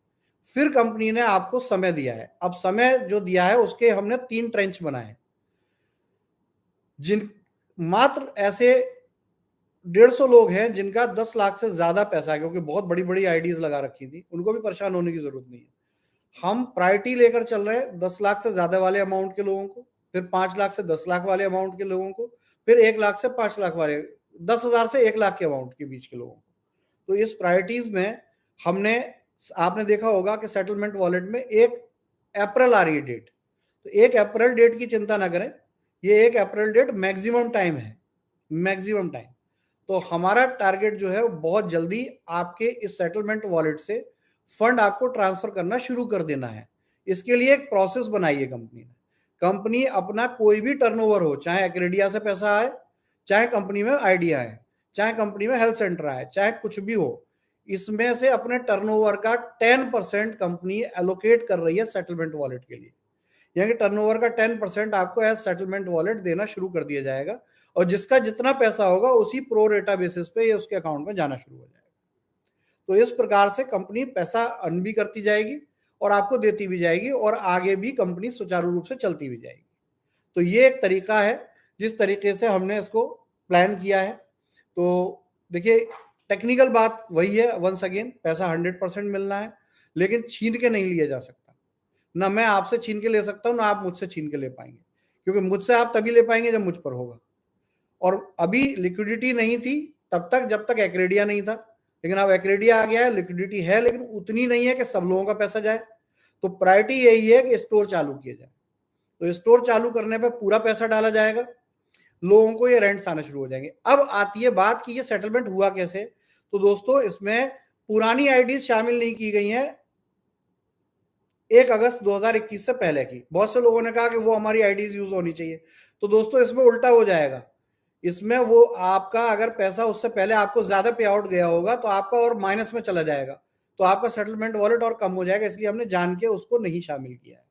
फिर कंपनी ने आपको समय दिया है। अब समय जो दिया है उसके हमने 3 ट्रेंच बनाए, जिन मात्र ऐसे 150 लोग हैं जिनका 10 लाख से ज्यादा पैसा है, क्योंकि बहुत बड़ी बड़ी आईडीज लगा रखी थी, उनको भी परेशान होने की जरूरत नहीं है। हम प्रायोरिटी लेकर चल रहे हैं 10 लाख से ज्यादा वाले अमाउंट के लोगों को, फिर 5 लाख से 10 लाख वाले अमाउंट के लोगों को, फिर 1 लाख से 5 लाख वाले, 10,000 से 1 लाख के अमाउंट के बीच के लोगों को। तो इस प्रायोरिटीज में हमने, आपने देखा होगा कि सेटलमेंट वॉलेट में 1 अप्रैल आ रही है डेट, तो 1 अप्रैल डेट की चिंता ना करें, ये 1 अप्रैल डेट मैक्सिमम टाइम है, मैक्सिमम टाइम। तो हमारा टारगेट जो है वो बहुत जल्दी आपके इस सेटलमेंट वॉलेट से फंड आपको ट्रांसफर करना शुरू कर देना है। इसके लिए एक प्रोसेस बनाई है कंपनी ने। कंपनी अपना कोई भी टर्नओवर हो, चाहे एक्रेडिया से पैसा आए, चाहे कंपनी में आइडिया है, चाहे कंपनी में हेल्थ सेंटर आए, चाहे कुछ भी हो, इसमें से अपने टर्नओवर का 10% कंपनी एलोकेट कर रही है सेटलमेंट वॉलेट के लिए। यानी टर्नओवर का 10% आपको एज सेटलमेंट वॉलेट देना शुरू कर दिया जाएगा, और जिसका जितना पैसा होगा उसी प्रो रेटा बेसिस पे ये उसके अकाउंट में जाना शुरू हो जाएगा। तो इस प्रकार से कंपनी पैसा अर्न भी करती जाएगी और आपको देती भी जाएगी, और आगे भी कंपनी सुचारू रूप से चलती भी जाएगी। तो ये एक तरीका है जिस तरीके से हमने इसको प्लान किया है। तो देखिए, टेक्निकल बात वही है, वंस अगेन, पैसा 100% मिलना है, लेकिन छीन के नहीं लिया जा सकता। ना मैं आपसे छीन के ले सकता हूं, ना आप मुझसे छीन के ले पाएंगे, क्योंकि मुझसे आप तभी ले पाएंगे जब मुझ पर होगा। और अभी लिक्विडिटी नहीं थी तब तक, जब तक एक्रेडिया नहीं था, लेकिन अब एक्रेडिया आ गया है, लिक्विडिटी है, लेकिन उतनी नहीं है कि सब लोगों का पैसा जाए। तो प्रायोरिटी यही है कि स्टोर चालू किया जाए। तो स्टोर चालू करने पे पूरा पैसा डाला जाएगा, लोगों को ये रेंट्स आने शुरू हो जाएंगे। अब आती है बात कि ये सेटलमेंट हुआ कैसे। तो दोस्तों, इसमें पुरानी आईडी शामिल नहीं की गई हैं 1 अगस्त 2021 से पहले की। बहुत से लोगों ने कहा कि वो हमारी आईडीज यूज होनी चाहिए, तो दोस्तों इसमें उल्टा हो जाएगा। इसमें वो आपका अगर पैसा उससे पहले आपको ज्यादा पे आउट गया होगा तो आपका और माइनस में चला जाएगा, तो आपका सेटलमेंट वॉलेट और कम हो जाएगा। इसलिए हमने जान के उसको नहीं शामिल किया है।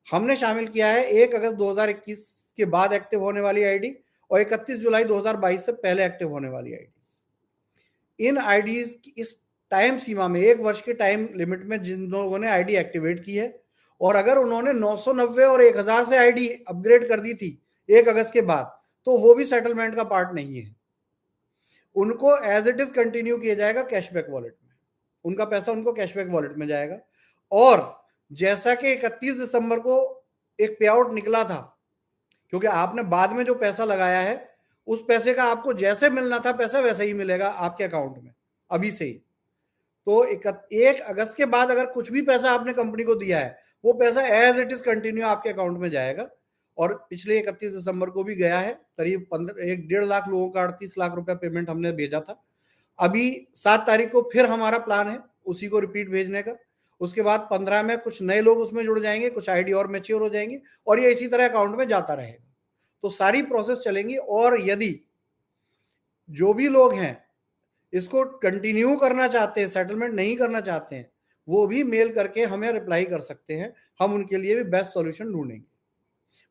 हमने शामिल किया है 1 अगस्त 2021 के बाद एक्टिव होने वाली आईडी और 31 जुलाई 2022 से पहले एक्टिव होने वाली आईडी। इन आईडीज की इस टाइम सीमा में, 1 वर्ष के टाइम लिमिट में जिन लोगों ने आईडी एक्टिवेट की है, और अगर उन्होंने 990 और 1000 से आईडी अपग्रेड कर दी थी 1 अगस्त के बाद, तो वो भी सेटलमेंट का पार्ट नहीं है। उनको एज इट इज कंटिन्यू किया जाएगा कैशबैक वॉलेट में, उनका पैसा उनको कैशबैक वॉलेट में जाएगा। और जैसा कि 31 दिसंबर को एक पे आउट निकला था, क्योंकि आपने बाद में जो पैसा लगाया है उस पैसे का आपको जैसे मिलना था पैसा वैसे ही मिलेगा आपके अकाउंट में अभी से ही। तो 1 अगस्त के बाद अगर कुछ भी पैसा आपने कंपनी को दिया है वो पैसा एज इट इज कंटिन्यू आपके अकाउंट में जाएगा। और पिछले 31 दिसंबर को भी गया है, करीब 1.5 लाख लोगों का 38 लाख रुपया पेमेंट हमने भेजा था। अभी 7 तारीख को फिर हमारा प्लान है उसी को रिपीट भेजने का। उसके बाद 15 में कुछ नए लोग उसमें जुड़ जाएंगे, कुछ आईडी और मैच्योर हो जाएंगे और ये इसी तरह अकाउंट में जाता रहेगा। तो सारी प्रोसेस चलेंगी। और यदि जो भी लोग हैं इसको कंटिन्यू करना चाहते हैं, सेटलमेंट नहीं करना चाहते हैं, वो भी मेल करके हमें रिप्लाई कर सकते हैं, हम उनके लिए भी बेस्ट सॉल्यूशन ढूंढेंगे।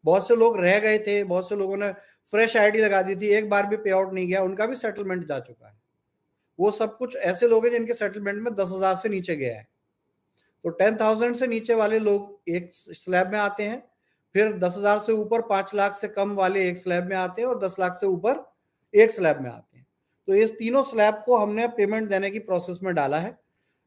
बहुत से लोग रह गए थे, बहुत से लोगों ने फ्रेश आईडी लगा दी थी, एक बार भी पे आउट नहीं गया, उनका भी सेटलमेंट जा चुका है। वो सब कुछ ऐसे लोग हैं जिनके सेटलमेंट में 10,000 से नीचे गया है। तो 10,000 से नीचे वाले लोग एक स्लैब में आते हैं, फिर 10,000 से ऊपर 5 लाख से कम वाले एक स्लैब में आते हैं और 10 लाख से ऊपर एक स्लैब में आते हैं। तो इस तीनों स्लैब को हमने पेमेंट देने की प्रोसेस में डाला है।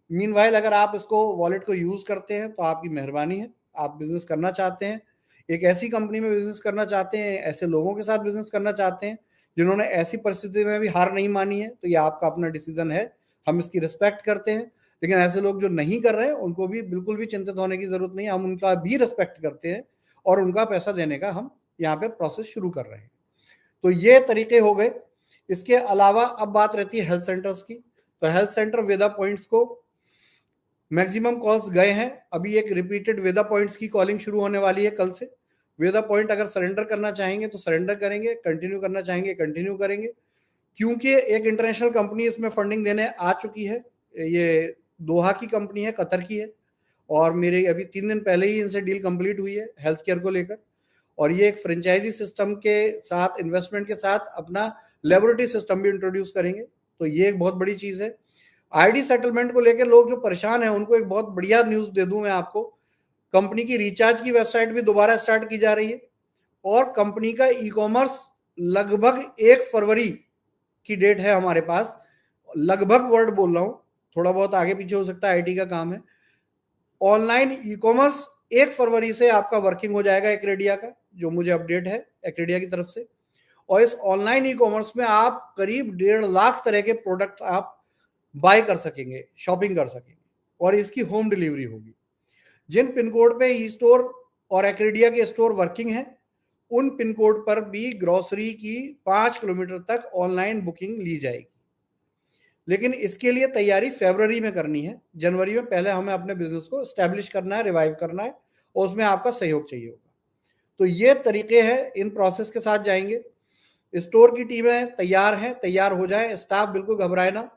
मीनवाइल अगर आप इसको वॉलेट को यूज करते हैं तो आपकी मेहरबानी है, आप बिजनेस करना चाहते हैं, एक ऐसी कंपनी में बिजनेस करना चाहते हैं, ऐसे लोगों के साथ बिजनेस करना चाहते हैं जिन्होंने ऐसी परिस्थिति में भी हार नहीं मानी है, तो ये आपका अपना डिसीजन है, हम इसकी रिस्पेक्ट करते हैं। लेकिन ऐसे लोग जो नहीं कर रहे हैं उनको भी बिल्कुल भी चिंतित होने की जरूरत नहीं है, हम उनका भी रिस्पेक्ट करते हैं और उनका पैसा देने का हम यहाँ पे प्रोसेस शुरू कर रहे हैं। तो ये तरीके हो गए। इसके अलावा अब बात रहती है हेल्थ सेंटर्स की। तो हेल्थ सेंटर वेदा पॉइंट्स को मैक्सिमम कॉल्स गए हैं, अभी एक रिपीटेड वेदा पॉइंट्स की कॉलिंग शुरू होने वाली है कल से। वेदा पॉइंट अगर सरेंडर करना चाहेंगे तो सरेंडर करेंगे, कंटिन्यू करना चाहेंगे कंटिन्यू करेंगे, क्योंकि एक इंटरनेशनल कंपनी इसमें फंडिंग देने आ चुकी है। ये दोहा की कंपनी है, कतर की है, और मेरे अभी 3 दिन पहले ही इनसे डील कंप्लीट हुई है हेल्थ केयर को लेकर। और ये एक फ्रेंचाइजी सिस्टम के साथ, इन्वेस्टमेंट के साथ अपना लेबोरेटरी सिस्टम भी इंट्रोड्यूस करेंगे। तो ये एक बहुत बड़ी चीज है। आईडी सेटलमेंट को लेकर लोग जो परेशान हैं उनको एक बहुत बढ़िया न्यूज दे दूं मैं आपको, कंपनी की रिचार्ज की वेबसाइट भी दोबारा स्टार्ट की जा रही है और कंपनी का ई कॉमर्स लगभग 1 फरवरी की डेट है हमारे पास। लगभग वर्ड बोल रहा हूं, थोड़ा बहुत आगे पीछे हो सकता है, आईटी का काम है। ऑनलाइन ई कॉमर्स 1 फरवरी से आपका वर्किंग हो जाएगा एक्रेडिया का, जो मुझे अपडेट है एक्रेडिया की तरफ से। और इस ऑनलाइन ई कॉमर्स में आप करीब 1.5 लाख तरह के प्रोडक्ट आप बाय कर सकेंगे, शॉपिंग कर सकेंगे, और इसकी होम डिलीवरी होगी। जिन पिन कोड पे ई स्टोर और एक्रेडिया के स्टोर वर्किंग है उन पिन कोड पर भी ग्रोसरी की 5 किलोमीटर तक ऑनलाइन बुकिंग ली जाएगी। लेकिन इसके लिए तैयारी फरवरी में करनी है, जनवरी में पहले हमें अपने बिजनेस को स्टैब्लिश करना है, रिवाइव करना है, और उसमें आपका सहयोग चाहिए होगा। तो ये तरीके हैं, इन प्रोसेस के साथ जाएंगे। स्टोर की टीमें तैयार हैं, तैयार हो जाए, स्टाफ बिल्कुल घबराए ना।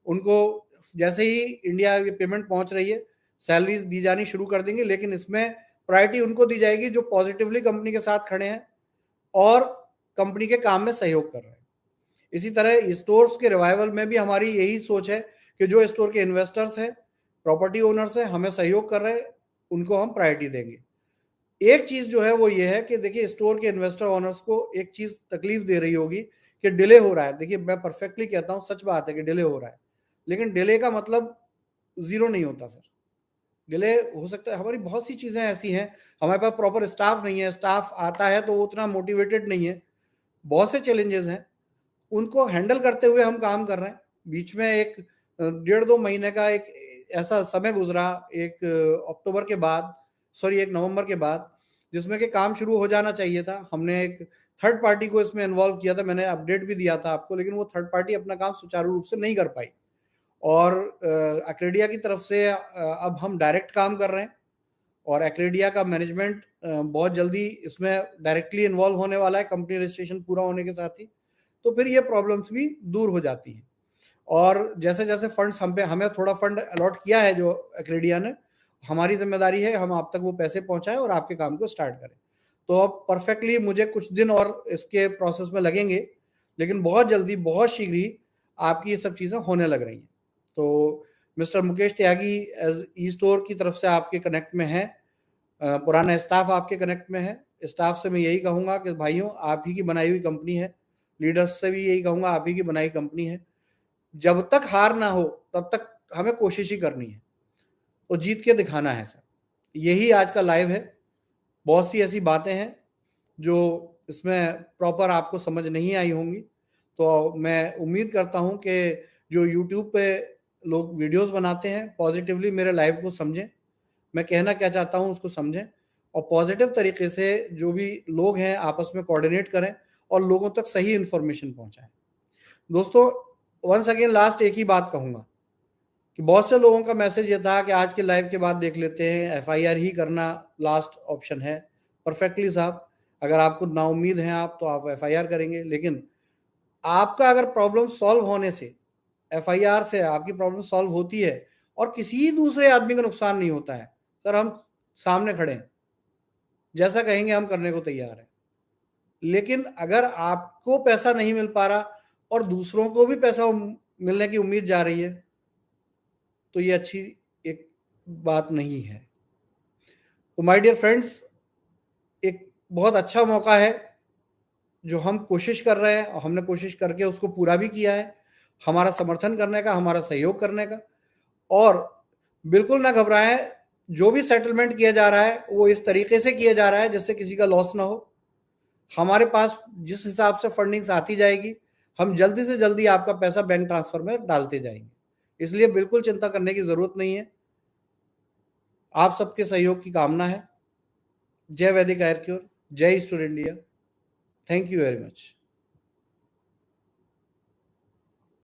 उनको जैसे ही इंडिया ये पेमेंट पहुंच रही है सैलरीज दी जानी शुरू कर देंगे, लेकिन इसमें प्रायोरिटी उनको दी जाएगी जो पॉजिटिवली कंपनी के साथ खड़े हैं और कंपनी के काम में सहयोग कर रहे हैं। इसी तरह स्टोर्स के रिवाइवल में भी हमारी यही सोच है कि जो स्टोर के इन्वेस्टर्स हैं, प्रॉपर्टी ओनर्स हैं, हमें सहयोग कर रहे हैं, उनको हम प्रायोरिटी देंगे। एक चीज जो है वो ये है कि देखिए स्टोर के इन्वेस्टर ओनर्स को एक चीज तकलीफ दे रही होगी कि डिले हो रहा है। देखिए मैं परफेक्टली कहता हूँ, सच बात है कि डिले हो रहा है, लेकिन डिले का मतलब जीरो नहीं होता सर। डिले हो सकता है, हमारी बहुत सी चीजें ऐसी हैं, हमारे पास प्रॉपर स्टाफ नहीं है, स्टाफ आता है तो वो उतना मोटिवेटेड नहीं है, बहुत से चैलेंजेस हैं, उनको हैंडल करते हुए हम काम कर रहे हैं। बीच में एक 1.5-2 महीने का एक ऐसा समय गुजरा, एक अक्टूबर के बाद, सॉरी एक नवंबर के बाद, जिसमें कि काम शुरू हो जाना चाहिए था। हमने एक थर्ड पार्टी को इसमें इन्वॉल्व किया था, मैंने अपडेट भी दिया था आपको, लेकिन वो थर्ड पार्टी अपना काम सुचारू रूप से नहीं कर पाई। और एक्रेडिया की तरफ से अब हम डायरेक्ट काम कर रहे हैं और एक्रेडिया का मैनेजमेंट बहुत जल्दी इसमें डायरेक्टली इन्वॉल्व होने वाला है कंपनी रजिस्ट्रेशन पूरा होने के साथ ही। तो फिर ये प्रॉब्लम्स भी दूर हो जाती हैं। और जैसे जैसे फंड्स हमें थोड़ा फंड अलॉट किया है जो एक्रेडिया ने, हमारी जिम्मेदारी है हम आप तक वो पैसे पहुंचाएं और आपके काम को स्टार्ट करें। तो अब परफेक्टली मुझे कुछ दिन और इसके प्रोसेस में लगेंगे, लेकिन बहुत जल्दी, बहुत शीघ्र ही आपकी ये सब चीज़ें होने लग रही हैं। तो मिस्टर मुकेश त्यागी एज ई स्टोर की तरफ से आपके कनेक्ट में है, पुराना स्टाफ आपके कनेक्ट में है, स्टाफ से मैं यही कहूँगा कि भाइयों आप ही की बनाई हुई कंपनी है, लीडर्स से भी यही कहूँगा आप ही की बनाई कंपनी है। जब तक हार ना हो तब तक हमें कोशिश ही करनी है और जीत के दिखाना है सर। यही आज का लाइव है। बहुत सी ऐसी बातें हैं जो इसमें प्रॉपर आपको समझ नहीं आई होंगी, तो मैं उम्मीद करता हूँ कि जो यूट्यूब पे लोग वीडियोस बनाते हैं पॉजिटिवली मेरे लाइव को समझें, मैं कहना क्या चाहता हूँ उसको समझें और पॉजिटिव तरीके से जो भी लोग हैं आपस में कोऑर्डिनेट करें और लोगों तक सही इंफॉर्मेशन पहुंचाएं। दोस्तों वंस अगेन लास्ट एक ही बात कहूँगा कि बहुत से लोगों का मैसेज ये था कि आज के लाइव के बाद देख लेते हैं, एफआईआर ही करना लास्ट ऑप्शन है। परफेक्टली साहब, अगर आपको नाउम्मीद हैं आप तो आप एफआईआर करेंगे, लेकिन आपका अगर प्रॉब्लम सॉल्व होने से, एफआईआर से आपकी प्रॉब्लम सॉल्व होती है और किसी दूसरे आदमी का नुकसान नहीं होता है, सर हम सामने खड़े हैं, जैसा कहेंगे हम करने को तैयार हैं। लेकिन अगर आपको पैसा नहीं मिल पा रहा और दूसरों को भी पैसा मिलने की उम्मीद जा रही है तो ये अच्छी एक बात नहीं है। तो माय डियर फ्रेंड्स, एक बहुत अच्छा मौका है जो हम कोशिश कर रहे हैं और हमने कोशिश करके उसको पूरा भी किया है, हमारा समर्थन करने का, हमारा सहयोग करने का। और बिल्कुल ना घबराएं, जो भी सेटलमेंट किया जा रहा है वो इस तरीके से किया जा रहा है जिससे किसी का लॉस ना हो। हमारे पास जिस हिसाब से फंडिंग्स आती जाएगी हम जल्दी से जल्दी आपका पैसा बैंक ट्रांसफर में डालते जाएंगे, इसलिए बिल्कुल चिंता करने की जरूरत नहीं है। आप सबके सहयोग की कामना है। जय वैदिक एयर क्योर, जय Easter India. Thank you very much.